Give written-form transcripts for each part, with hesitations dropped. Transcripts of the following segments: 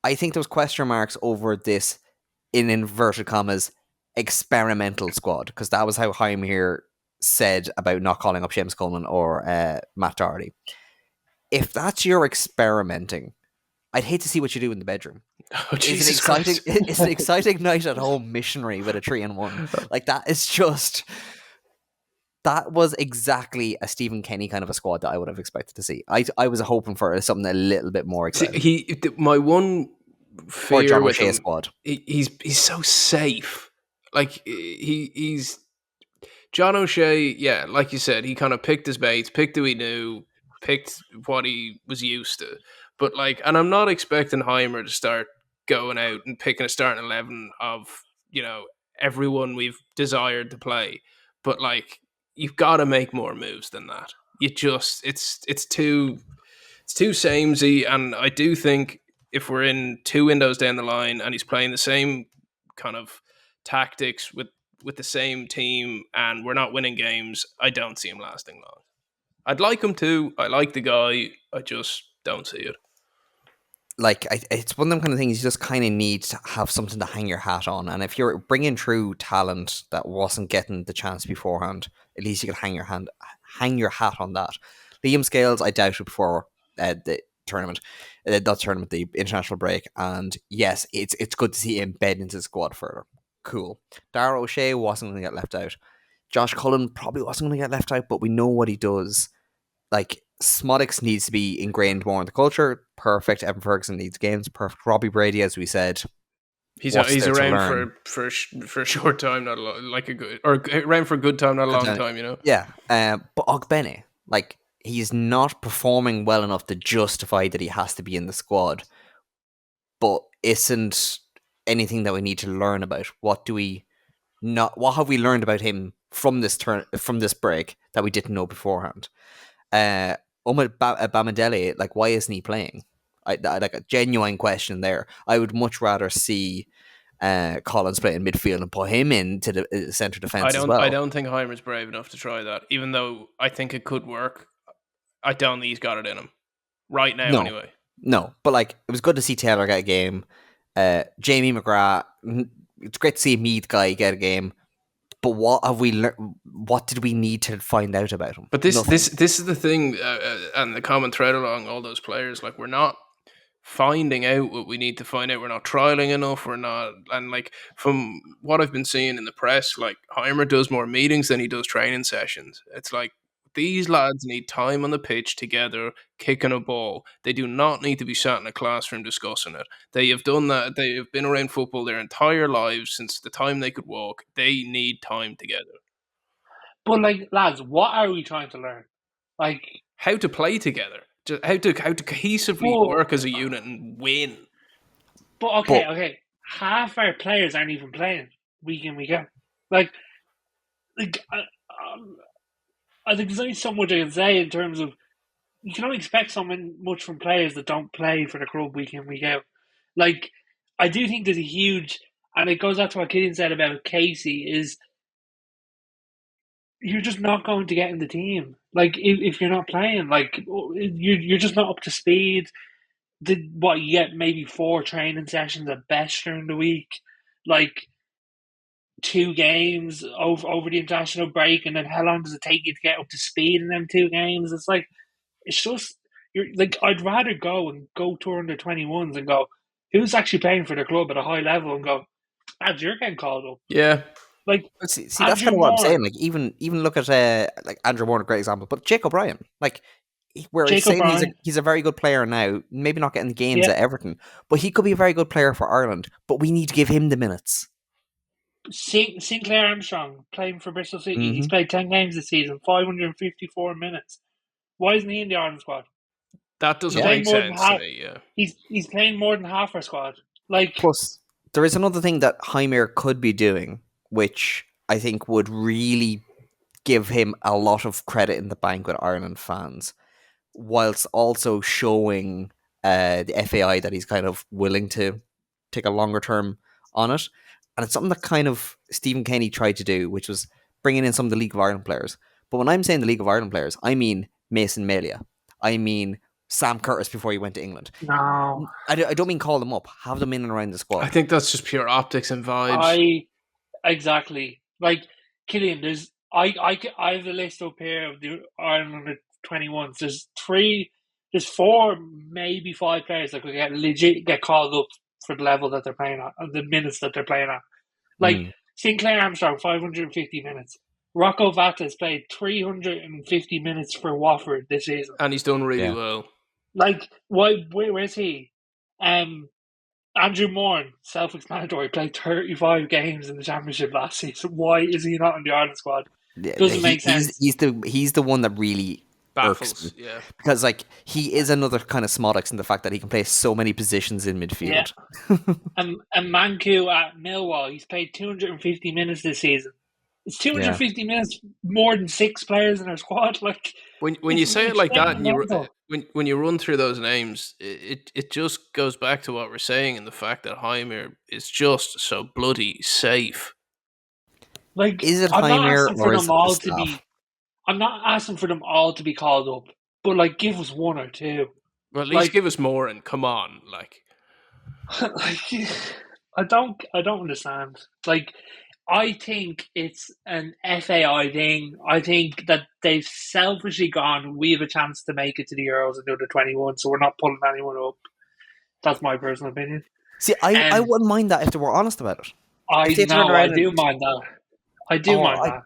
I think there was question marks over this, in inverted commas, experimental squad, because that was how Heim here said about not calling up James Coleman or Matt Doherty. If that's your experimenting, I'd hate to see what you do in the bedroom. Oh, Jesus exciting? Christ. It's an exciting night at home missionary with a 3-1. Like that is just. That was exactly a Stephen Kenny kind of a squad that I would have expected to see. I was hoping for something a little bit more exciting. See, my one Or fear John with O'Shea him, squad. he's so safe. Like he's John O'Shea. Yeah, like you said, he kind of picked his baits, picked who he knew, picked what he was used to. But like, and I'm not expecting Heimer to start going out and picking a starting 11 of everyone we've desired to play. But like, you've got to make more moves than that. You just it's too samey, and I do think if we're in 2 windows down the line and he's playing the same kind of tactics with the same team and we're not winning games, I don't see him lasting long. I'd like him to. I like the guy. I just don't see it. Like it's one of them kind of things you just kind of need to have something to hang your hat on, and if you're bringing through talent that wasn't getting the chance beforehand, at least you could hang your hat on that. Liam Scales, I doubted before the tournament, the international break, and yes, it's good to see him bed into the squad further. Cool. Dara O'Shea wasn't going to get left out. Josh Cullen probably wasn't going to get left out, but we know what he does. Like Smodics needs to be ingrained more in the culture. Perfect. Evan Ferguson needs games. Perfect. Robbie Brady, as we said, he's around for a short time, not a long, like a good, or around for a good time, not a long time. Yeah. But Ogbene, like he's not performing well enough to justify that he has to be in the squad. But isn't anything that we need to learn about? What have we learned about him from this break that we didn't know beforehand? Bamidele, like, why isn't he playing? I like a genuine question there. I would much rather see Collins play in midfield and put him into the centre defence as well. I don't think Heimer's brave enough to try that, even though I think it could work. I don't think he's got it in him right now. Anyway, no. But like, it was good to see Taylor get a game. Jamie McGrath, it's great to see a Meath guy get a game. But what have we learned? What did we need to find out about him? But this is the thing, and the common thread along all those players. Like, we're not finding out what we need to find out. We're not trialing enough. We're not, and like from what I've been seeing in the press, like Heimer does more meetings than he does training sessions. It's like these lads need time on the pitch together, kicking a ball. They do not need to be sat in a classroom discussing it. They have done that. They have been around football their entire lives since the time they could walk. They need time together. But like, lads, what are we trying to learn? Like how to play together, how to cohesively work as a unit and win. But okay, half our players aren't even playing week in, week out. Like I think there's only so much I can say in terms of you can only expect so much from players that don't play for the club week in, week out. Like, I do think there's a huge, and it goes out to what Killian said about Casey, is you're just not going to get in the team. Like, if you're not playing, like, you're just not up to speed. You get maybe 4 training sessions at best during the week. Like, 2 games over the international break, and then how long does it take you to get up to speed in them 2 games? It's like, it's just, you're like, I'd rather go tour under 21s and go, who's actually playing for the club at a high level, and go, you're getting called up. Yeah. Like, see that's kind of what I'm saying. Like, even look at like Andrew Moore, a great example, but Jake O'Brien, like, where he's saying he's a very good player now, maybe not getting the games at Everton, but he could be a very good player for Ireland, but we need to give him the minutes. Sinclair Armstrong playing for Bristol City. Mm-hmm. He's played 10 games this season, 554 minutes. Why isn't he in the Ireland squad? That doesn't make sense to me, yeah. He's playing more than half our squad. Like, plus, there is another thing that Heimer could be doing, which I think would really give him a lot of credit in the bank with Ireland fans, whilst also showing the FAI that he's kind of willing to take a longer term on it. And it's something that kind of Stephen Kenny tried to do, which was bringing in some of the League of Ireland players. But when I'm saying the League of Ireland players, I mean Mason Melia. I mean Sam Curtis before he went to England. No, I don't mean call them up. Have them in and around the squad. I think that's just pure optics and vibes. Exactly. Like, Killian, I have a list up here of the Ireland under 21s. There's 4, maybe 5 players that could get called up for the level that they're playing at and the minutes that they're playing at. Like, Sinclair Armstrong, 550 minutes. Rocco Vata's played 350 minutes for Watford this season. And he's done really well. Like, where's he? Andrew Moran, self-explanatory, played 35 games in the Championship last season. Why is he not in the Ireland squad? Doesn't make sense. He's the one that really baffles, yeah. Because like he is another kind of Smodix in the fact that he can play so many positions in midfield. Yeah. and Manku at Millwall, he's played 250 minutes this season. It's 250 minutes more than 6 players in our squad. Like when you say it like that, and when you run through those names, it just goes back to what we're saying and the fact that Heimir is just so bloody safe. Like, is it I'm not Heimir asking for or them is all it the to be. staff? I'm not asking for them all to be called up, but like, give us 1 or 2. Well, at least give us more and come on, like. Like, I don't understand. Like, I think it's an FAI thing. I think that they've selfishly gone, we have a chance to make it to the Euros and do the 21, so we're not pulling anyone up. That's my personal opinion. See, I wouldn't mind that if they were honest about it. I do mind that. I do mind that.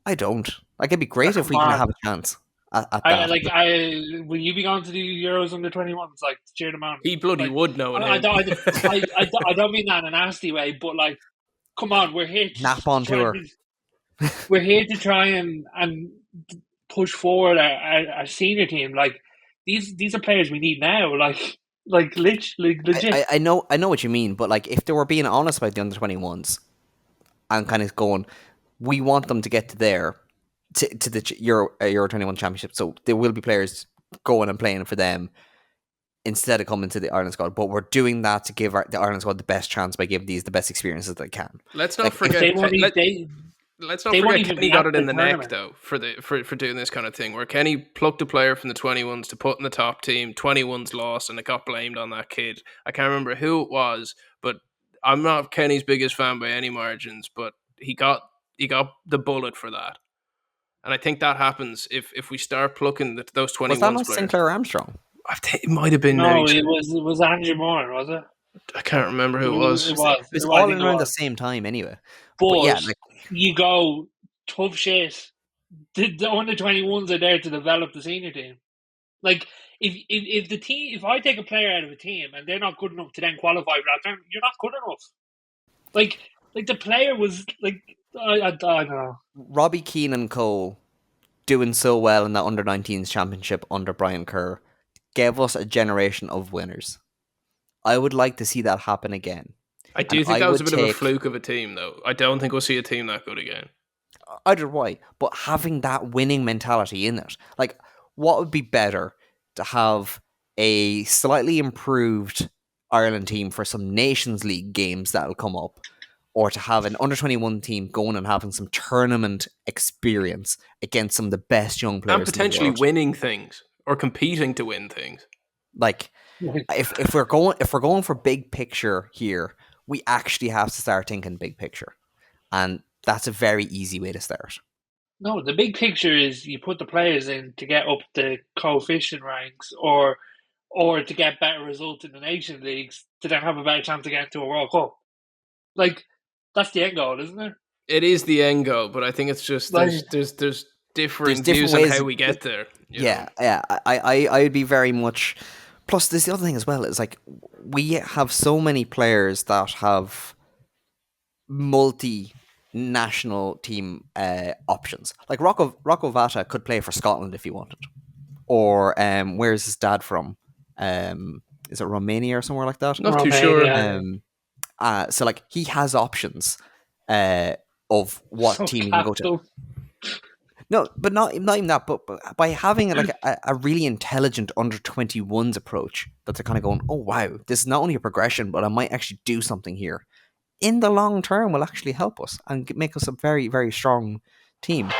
I don't. Like, it'd be great if we can have a chance at that. Will you be going to the Euros under 21s? Like, cheer them on. He bloody would know. I don't mean that in a nasty way, but like, come on, we're here to nap on tour. We're here to try and push forward our senior team. Like, these are players we need now. Like legit. I know what you mean, but like, if they were being honest about the under 21s and kind of going, we want them to get to there. To the Euro 21 Championship, so there will be players going and playing for them instead of coming to the Ireland squad. But we're doing that to give the Ireland squad the best chance by giving these the best experiences they can. Let's not forget. Let's not forget Kenny got it in the neck though for doing this kind of thing, where Kenny plucked a player from the 21s to put in the top team. 21s lost, and it got blamed on that kid. I can't remember who it was, but I'm not Kenny's biggest fan by any margins. But he got the bullet for that. And I think that happens if we start plucking those 21s. Was that not players. Sinclair Armstrong? It might have been. No, it was Andrew Moore, was it? I can't remember who it was. It's all around the same time anyway. But yeah, you go tough shit. The under 21s are there to develop the senior team. Like, if the team, if I take a player out of a team and they're not good enough to then qualify for that, you're not good enough. Like the player was like. I don't know. Robbie Keane and Cole doing so well in that under-19s championship under Brian Kerr gave us a generation of winners. I would like to see that happen again. I do think that was a bit of a fluke of a team, though. I don't think we'll see a team that good again. Either way, but having that winning mentality in it, like, what would be better to have a slightly improved Ireland team for some Nations League games that'll come up, or to have an under-21 team going and having some tournament experience against some of the best young players, and potentially winning things or competing to win things. Like, if we're going for big picture here, we actually have to start thinking big picture, and that's a very easy way to start. No, the big picture is you put the players in to get up the coefficient ranks, or to get better results in the Nation Leagues to then have a better chance to get to a World Cup. Like, that's the end goal, isn't it? It is the end goal, but I think it's just there's different views on how we get there. Yeah. I would be very much. Plus, there's the other thing as well. Is like, we have so many players that have multi-national team options. Like Rocco Vata could play for Scotland if he wanted, or where's his dad from? Is it Romania or somewhere like that? Not too sure. So like, he has options of what team he can go to. No, but not even that. But by having like a really intelligent under 21s approach, that they're kind of going, oh wow, this is not only a progression, but I might actually do something here. In the long term, will actually help us and make us a very, very strong team.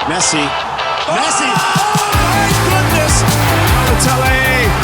Messi. Oh my goodness! Balotelli.